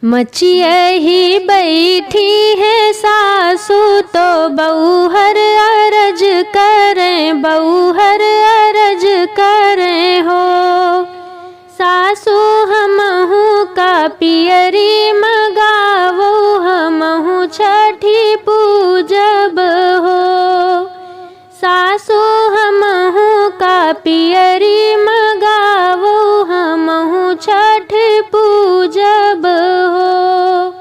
मचिए ही बैठी है सासू तो बहूहर अरज करें, बहूहर अरज करें हो। सासू हमहू का पियरी मगावो, हमहू छठी पूजब हो। सासू हमहू का पियरी मगावो, हमहू छठ पूजब हो।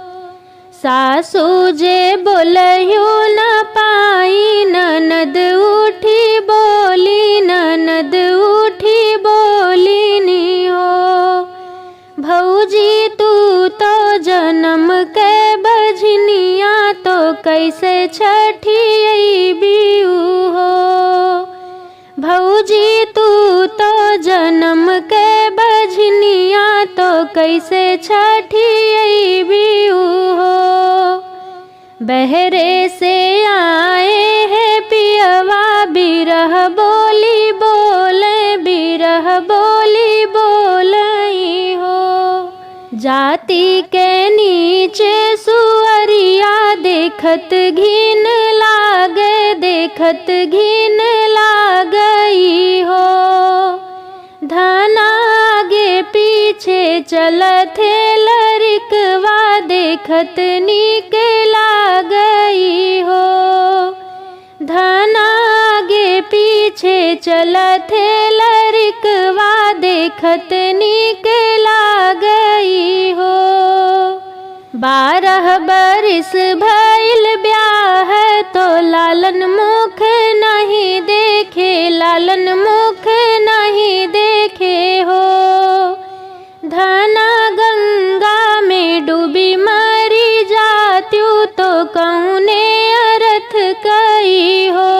सासू जे बोलयो न पाई, ननद उठी बोली, ननद उठी बोली नी हो। भौजी तू तो जन्म के बझनिया, तो कैसे छठी बीऊ हो। भौजी तू तो जन्म के बझनिया, तो कैसे छठी बीऊ हो। बहरे से आए हैं पियवा, बिरह बोली बोले, बिरह बोली बोलई हो। जाति के नीचे सुअरिया, देखत घिन लागे, देखत घिन लागई हो। धन आगे पीछे चलत है लरिकवा, देखत नीक लागई हो। धन आगे पीछे चलत है लरिकवा, देखत नीक लागई हो। 12 बरिस भइल ब्याह, तो लालन मुख नहीं देखे, लालन मुख नहीं देखे हो। धना गंगा में डूबी मरी जात्यू, तो कौने अर्थ कई हो।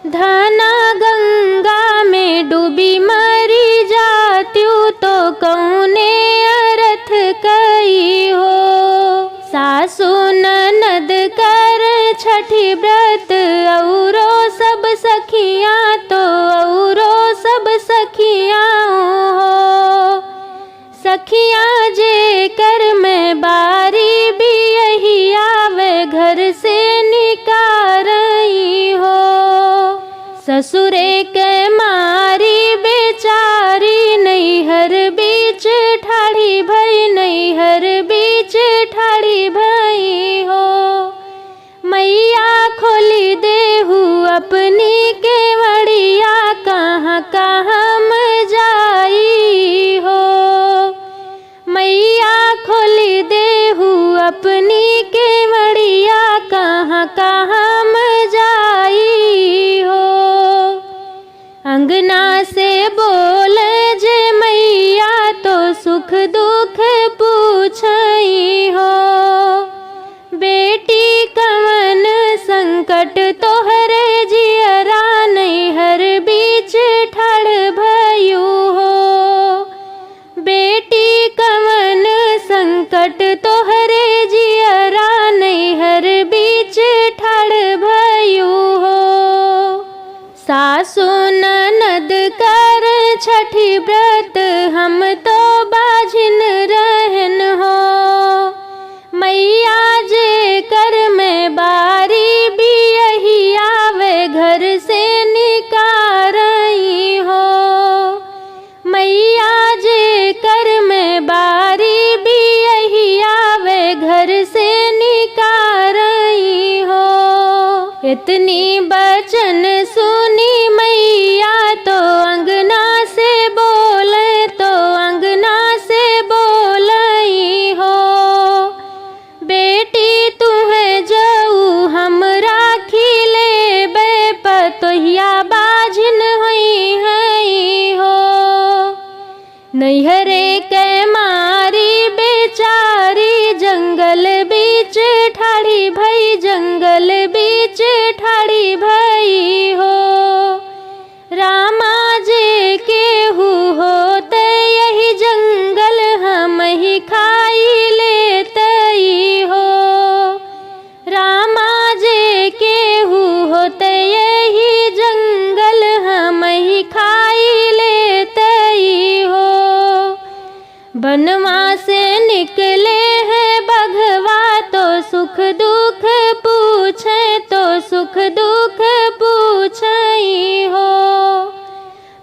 धना गंगा में डूबी मरी जात्यू, तो कौने अर्थ कई हो। सासू ननद कर छठी व्रत, औरो सब सखियाँ तो औरो सब सखियाँ हो। सखियाँ जे कर में बारी भी यही आवे, घर से निकारई हो। ससुरे के मारी बेचारी, नैहर बीच ठाड़ी भई, नैहर बीच ठाड़ी भई हो। मैया खोली देहू अपनी केवड़िया, कहाँ कहाँ में जाई हो। मैया खोली देहू अपनी केवड़िया, कहाँ कहाँ में जाई हो। अंगना से बोले जे मैया, तो सुख दुख पूछई हो। बेटी कवन संकट तोहरे जियरा, नैहर बीच ठाड़ भयू हो। बेटी कवन संकट तोहरे जियरा, नैहर बीच ठाड़ भयू हो। सासू ननद कर छठी व्रत, हम तो बाझिन रहन हो। मैया जे कर में बारी भी यही आवे, घर से निकारई हो। मैया जे कर में बारी भी यही आवे, घर से निकारई हो। इतनी बचन सुनी मैया, तो अंगना से बोले, तो अंगना से बोलई हो। बेटी तुम्हें जाऊ हम राखी लेबे, पतोहिया बाझिन हुई है हो। नैहरे के मारी बेचारी, जंगल बीच ठाड़ी भई, जंगल बीच ठाड़ी भई हो। रामा जे केहू होते यही जंगल, हम ही खाई लेतई हो। रामा जे केहू होते यही जंगल, हम ही खाई लेतई हो। बनवा से निकले सुख दुख पूछे तो सुख दुख पूछई हो।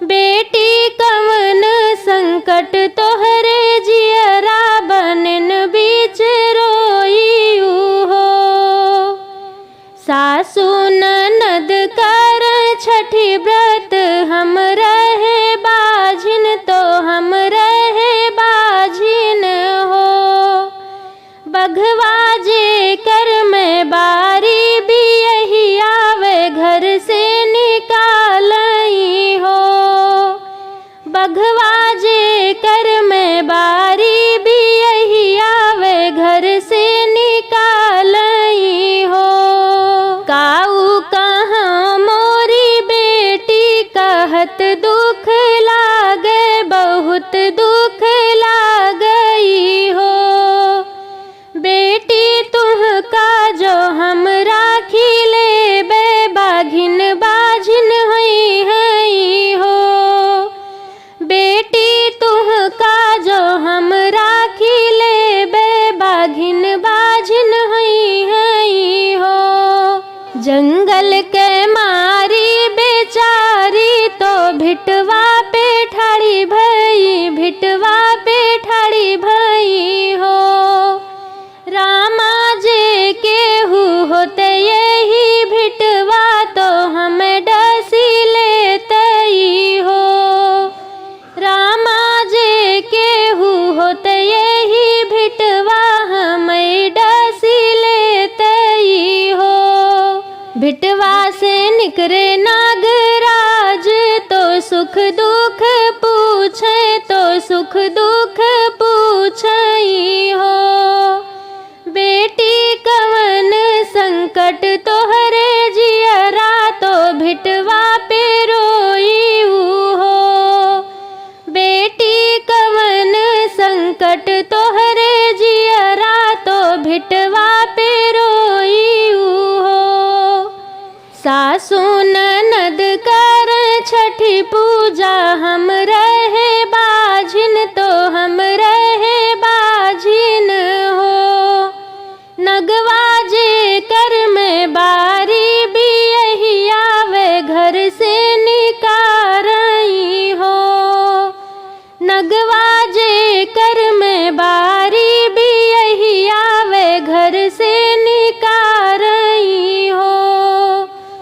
बेटी कवन संकट तोहरे जियरा बनन बीच रोई हो। सासु ननद कर छठी व्रत हम रहे बाझिन तो हम रहे बाझिन हो। बघवा जे कर में बारी भी यही आवे घर से निकालई हो। बघवा जे कर में बारी भी यही आवे घर से निकालई हो। काऊ कहाँ मोरी बेटी कहत दुख लागे बहुत दुख लागई हो। बेटी तुहका जो हम राखी ले बे बाघिन बाझिन हुई है हो। बेटी तुहका जो हम राखी ले बे बाघिन बाझिन हुई है हो। जंगल के मारी बेचारी तो भिटवा पे ठाड़ी भई भिटवा पे ठाड़ी भई हो। रामा जे केहू होते यही भिटवा तो हमें डसी लेतई हो। रामा जे केहू होते यही भिटवा हमें डसी लेतई हो। भिटवा से निकरे नागराज तो सुख दुख पूछे तो सुख दुख पूछई हो। बेटी कवन संकट तोहरे जियरा तो भिटवा पे रोई हो। बेटी कवन संकट तोहरे जियरा तो भिटवा पे रोई हो। सासु ननद कर छठी पूजा हम रहे बाझिन तो हम रहे बाझिन हो। नगवा जे कर में बारी भी यही आवे घर से निकारई हो। नगवा जे कर में बारी भी यही आवे घर से निकारई हो।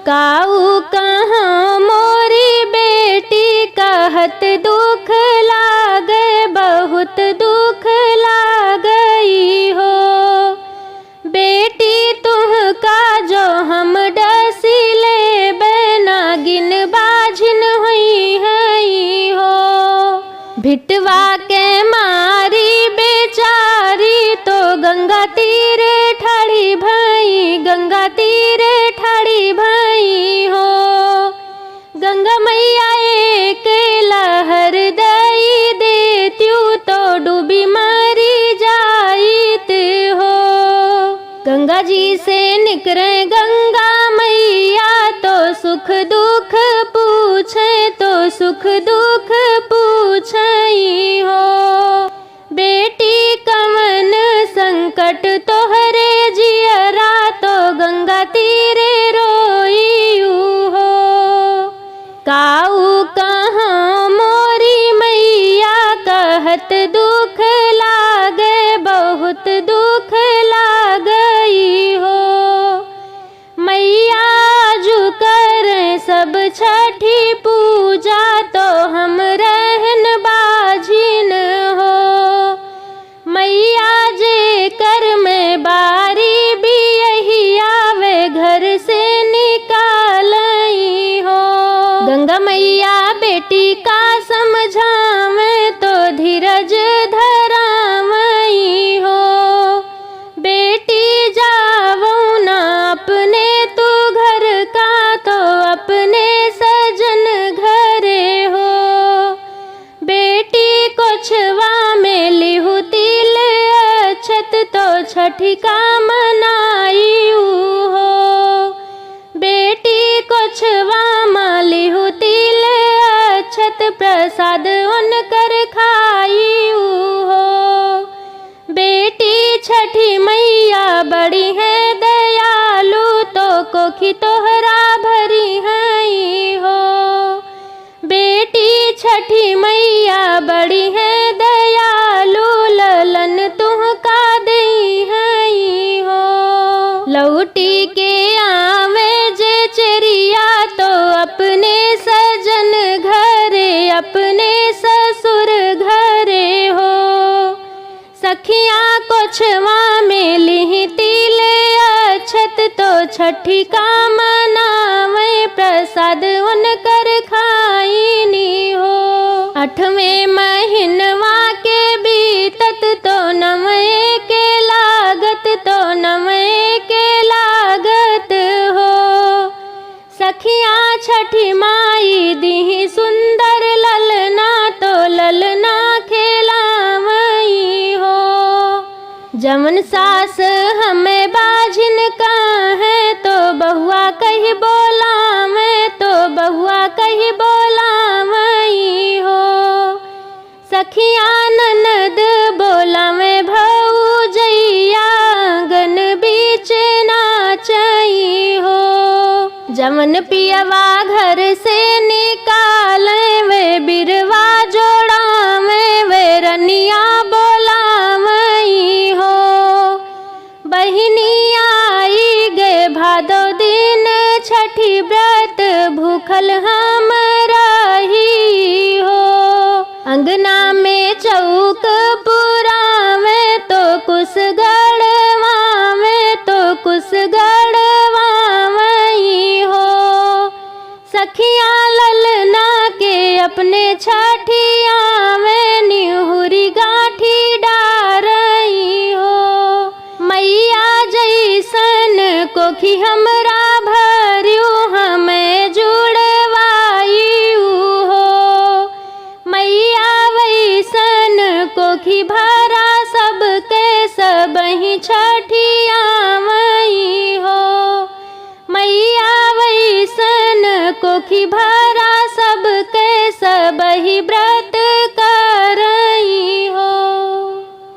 काऊ कहाँ मोरी बेटी कहत दुख लागे बहुत दुख लागई हो। बेटी तुहका जो हम डसी ले नागिन बाझिन हुई है हो। भिटवा के मारी बेचारी तो गंगा तीर ठाड़ी भई गंगा तीर ठाड़ी भई हो। गंगा मैया एक लहर दई देत्यू तो डूबी मारी जाइत हो। गंगा जी से निकरे गंगा मैया तो सुख दुख पूछे तो सुख दुख पूछई हो। बेटी कवन संकट तोहरे जियरा तो गंगा तीरे रोई हो। काऊ कहाँ मोरी मैया कहत दुख लागे बहुत दुख लागई हो। मैया जू कर सब छठी पूजा तो हम रहन बाझिन हो। मैया जे कर में बारी भी यही आवे घर से निकालई हो। गंगा मैया बेटी का समझावे तो धीरज धरावई हो। बेटी जावो ना अपने तू घर का तो अपने सजन घरे हो। बेटी को छवा में लिहु तिल अक्षत तो छठी का मनाई हो। बेटी को छवा में लिहु तिल अक्षत प्रसाद उनकर खाई हो। बेटी छठी मैया बड़ी है कोखी तोहरा भरी हैं हो। बेटी छठी मैया बड़ी है दयालु, ललन तुहका देई हैं हो। लौटी के आवे जे चेरिया तो अपने सजन घरे, अपने ससुर घरे हो। सखियाँ कोछवा में लिहि तिले अछत, तो छठी का मनावे प्रसाद उनकर खाईनी हो। 8वें महीनवा के बीतत, तो 9वें के लागत, तो 9वें के लागत हो। सखियाँ छठी माई दीही सुंदर ललना, तो ललना खेलावई हो। जमन सास हमें बाझिन कहे, तो बहुआ कही बोलावे, तो बहुआ कही बोलावई हो। सखियाँ ननद बोलावे भौजैया, आंगन बीच नाचई हो। जमन पियवा घर से निकाले, वे बिरवा जोड़ावे, वे रनिया बोलावई हो। बहिनी आई गे भादो दिन, छठी व्रत भूखल हम रही हो। अंगना में चौक पुरावे, तो कुस गड़वावे, तो कुस गड़वावई हो। सखियाँ ललना के अपने छठिया में निहुरी गाठी डारई हो। मैया जैसन कोखी हमरा भरियो, हमें जुड़वायु हो। मैया वैसन कोखी भरा, सबके सबही छठियावई हो। मैया वैसन कोखी भरा